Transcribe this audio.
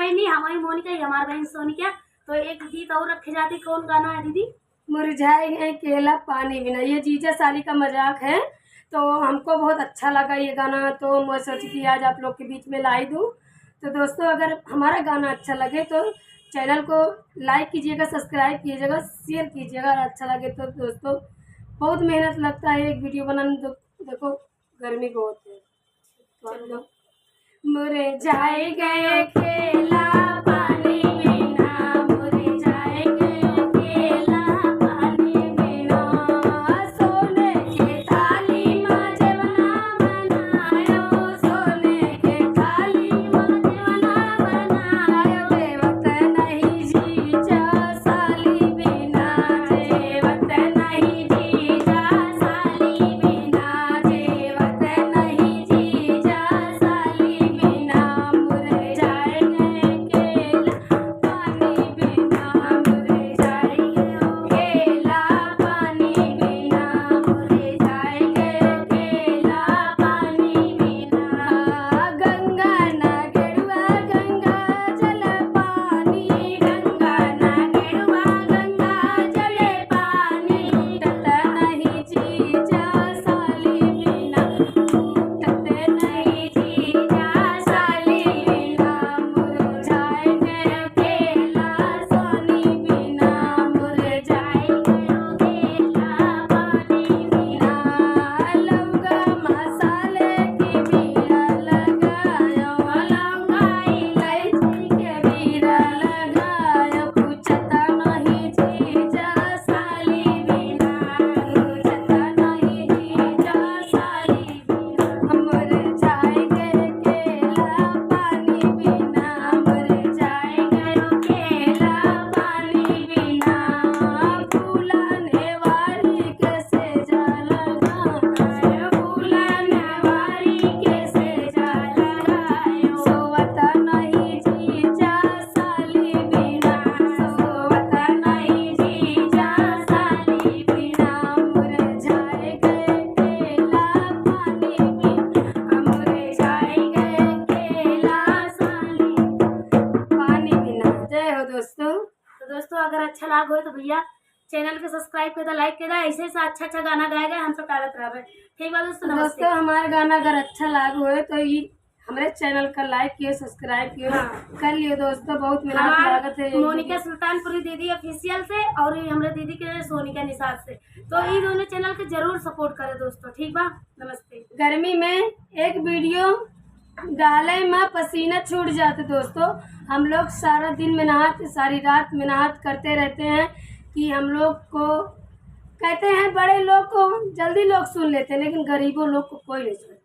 बहनी हमारी मोनिका, हमारी बहन सोनिका। तो एक गीत और रखे जाती, कौन गाना है दीदी? मुरझाए केला पानी बिना, ये जीजा साली का मजाक है। तो हमको बहुत अच्छा लगा ये गाना, तो मैं सोची कि आज आप लोग के बीच में लाई दूँ। तो दोस्तों अगर हमारा गाना अच्छा लगे तो चैनल को लाइक कीजिएगा, सब्सक्राइब कीजिएगा, शेयर कीजिएगा। और अच्छा लगे तो दोस्तों बहुत मेहनत लगता है एक वीडियो बनाने, तो देखो गर्मी बहुत है। तो आप लोग मुरझाए गए केला पानी बिना, मुरझाए गए केला पानी बिना, सोने के थाली में जेवना बनायो, सोने के थाली में जेवना बनायो, देवत नहीं जीजा साली बिना, देवत नहीं जीजा साली बिना, देवत नहीं जीजा साली बिना, मुरझाए गए केला पानी बिना, मुरझाए गए केला पानी बिना, मुरझाए गए केला पानी बिना, गंगा ना गेरुआ गंगा जल पानी, गंगा ना गेरुआ गंगा जल पानी, टूटत नहीं जीजा साली बिना, टूटत नहीं जीजा साली बिना, मुरझाए गए केला सोनी बिना, मुरझाए गए केला पानी बिना, लौंगा मसाले की बीड़ा लगायो, लौंगा इलायची के बीड़ा लगायो, पूछता नहीं जीजा साली बिना, पूछता नहीं जीजा साली बिना, मुरझाए गए केला पानी बिना, मुरझाए गए केला पानी बिना, फूलाने वाली कैसे जा लगायो, फूलाने वाली कैसे जा लगायो, सोवता नहीं जीजा साली बिना, सोवता नहीं जीजा साली बिना, मुरझाए गए केला पानी बिना, मुरझाए गए केला साली पानी बिना। जय हो दोस्तों। तो दोस्तों अगर अच्छा लगा हो तो भैया चैनल को सब्सक्राइब कर दो, लाइक कर दो। ऐसे ऐसा अच्छा अच्छा गाना गाएगा, हम सब ताला खराब है। ठीक है दोस्तों, नमस्ते। दोस्तों हमारा गाना अगर अच्छा लागू है तो ये हमारे चैनल का लाइक किए, सब्सक्राइब किए, कर लियो दोस्तों। बहुत मेहनत लागत है। मोनिका सुल्तानपुरी दीदी ऑफिशियल से और ये हमारे दीदी के सोनिका निषाद से, तो ये दोनों चैनल के जरूर सपोर्ट करें दोस्तों। ठीक बा, नमस्ते। गर्मी में एक वीडियो डाले में पसीना छूट जाते दोस्तों। हम लोग सारा दिन मेहनत, सारी रात मेहनत करते रहते हैं कि हम लोग को कहते हैं बड़े लोग को जल्दी लोग सुन लेते हैं, लेकिन गरीबों लोग को कोई नहीं सुनता।